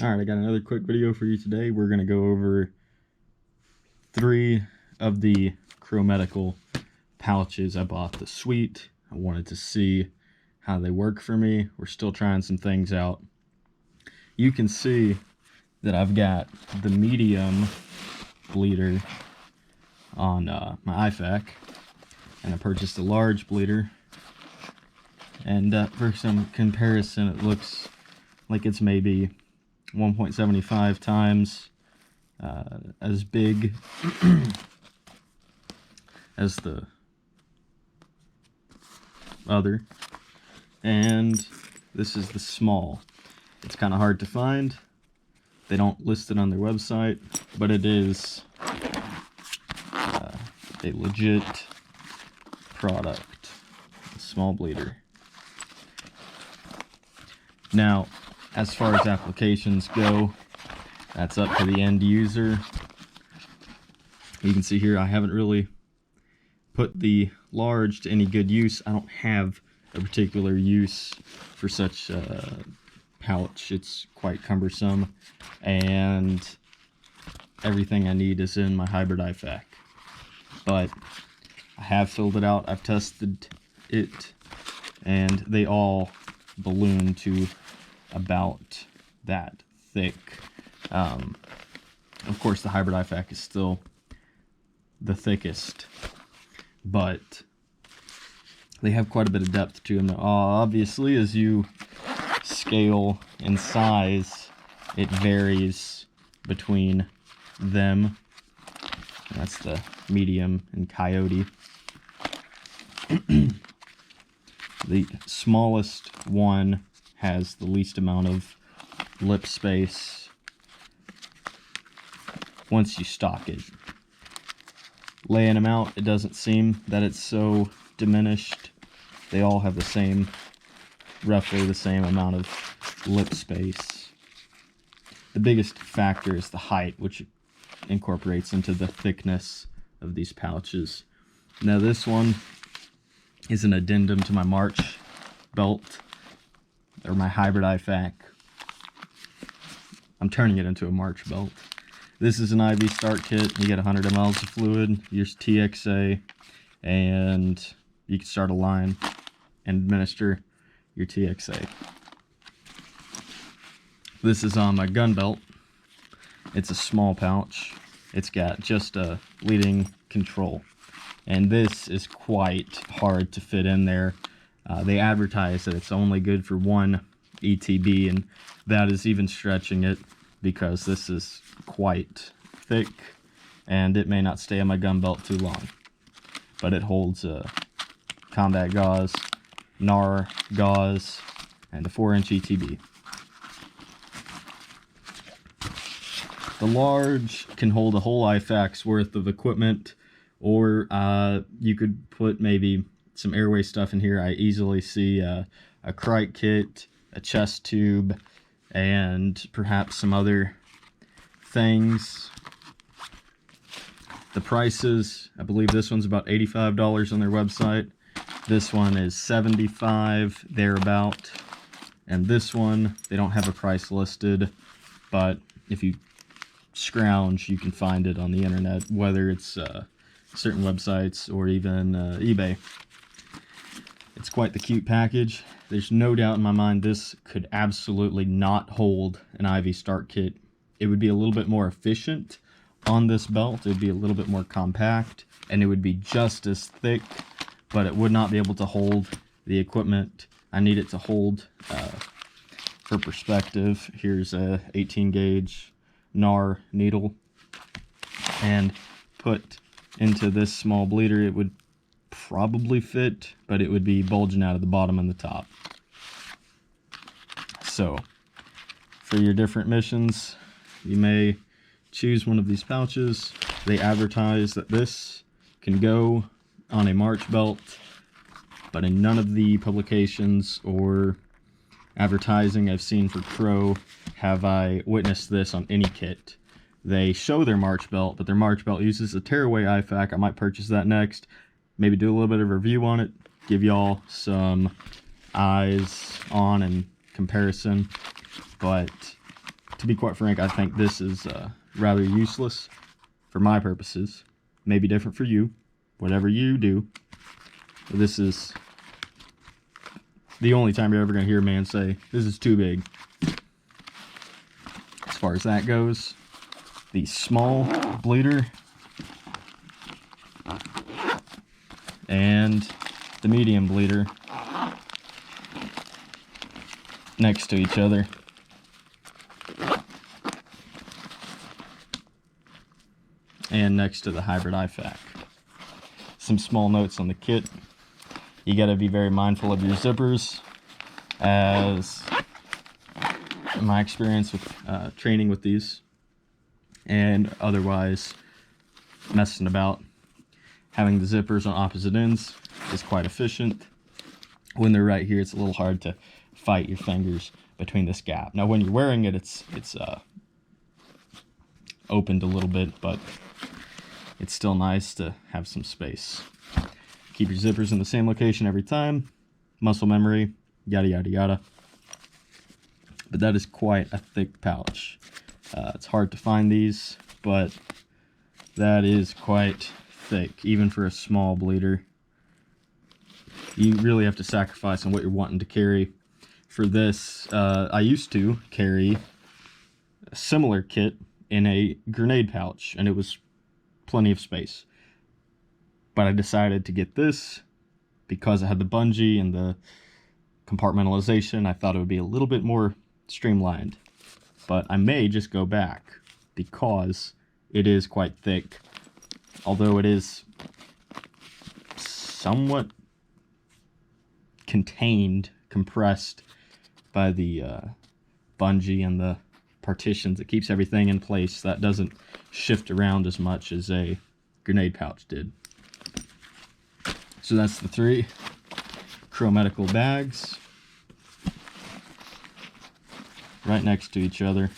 Alright, I got another quick video for you today. We're going to go over 3 of the CRO Medical pouches. I bought the suite. I wanted to see how they work for me. We're still trying some things out. You can see that I've got the medium bleeder on my IFAC, and I purchased a large bleeder. And for some comparison, it looks like it's maybe 1.75 times as big as the other, and this is the small. It's kind of hard to find. They don't list it on their website, but it is a legit product, a small bleeder. Now, as far as applications go, that's up to the end user. You can see here I haven't really put the large to any good use. I don't have a particular use for such a pouch. It's quite cumbersome, and everything I need is in my hybrid IFAC. But I have filled it out, I've tested it, and they all balloon to about that thick. Of course, the hybrid IFAC is still the thickest, but they have quite a bit of depth to them. Obviously, as you scale in size, it varies between them. That's the medium and coyote. The smallest one has the least amount of lip space once you stock it. Laying them out, it doesn't seem that it's so diminished. They all have the same, roughly the same amount of lip space. The biggest factor is the height, which incorporates into the thickness of these pouches. Now this one is an addendum to my March belt, or my hybrid IFAC. I'm turning it into a March belt. This is an IV start kit. You get 100 ml of fluid, your TXA, and you can start a line and administer your TXA. This is on my gun belt. It's a small pouch. It's got just a leading control, and this is quite hard to fit in there. They advertise that it's only good for one ETB, and that is even stretching it, because this is quite thick and it may not stay on my gun belt too long. But it holds a combat gauze, NAR gauze, and a 4-inch ETB. The large can hold a whole IFAC's worth of equipment, or you could put maybe some airway stuff in here. I easily see a crite kit, a chest tube, and perhaps some other things. The prices, I believe this one's about $85 on their website. This one is $75 thereabout, and this one they don't have a price listed, but if you scrounge you can find it on the internet, whether it's certain websites or even eBay. It's quite the cute package. There's no doubt in my mind this could absolutely not hold an IV start kit. It would be a little bit more efficient on this belt. It would be a little bit more compact, and it would be just as thick, but it would not be able to hold the equipment I need it to hold. For perspective, here's a 18 gauge NAR needle, and put into this small bleeder it would probably fit, but it would be bulging out of the bottom and the top. So for your different missions, you may choose one of these pouches. They advertise that this can go on a March belt, but in none of the publications or advertising I've seen for CRO have I witnessed this on any kit. They show their March belt, but their March belt uses a tearaway IFAC. I might purchase that next. Maybe do a little bit of a review on it, give y'all some eyes on and comparison. But to be quite frank, I think this is rather useless for my purposes. Maybe different for you, whatever you do. But this is the only time you're ever going to hear a man say, this is too big. As far as that goes, the small bleeder and the medium bleeder next to each other. And next to the hybrid IFAC. Some small notes on the kit. You got to be very mindful of your zippers, as in my experience with training with these and otherwise messing about. Having the zippers on opposite ends is quite efficient. When they're right here, it's a little hard to fight your fingers between this gap. Now when you're wearing it, it's opened a little bit, but it's still nice to have some space. Keep your zippers in the same location every time. Muscle memory, yada yada yada. But that is quite a thick pouch. It's hard to find these, but that is quite thick, even for a small bleeder. You really have to sacrifice on what you're wanting to carry. For this, I used to carry a similar kit in a grenade pouch, and it was plenty of space. But I decided to get this because it had the bungee and the compartmentalization. I thought it would be a little bit more streamlined. But I may just go back because it is quite thick. Although it is somewhat contained, compressed by the bungee and the partitions. It keeps everything in place. That doesn't shift around as much as a grenade pouch did. So that's the 3 CRO medical bags right next to each other.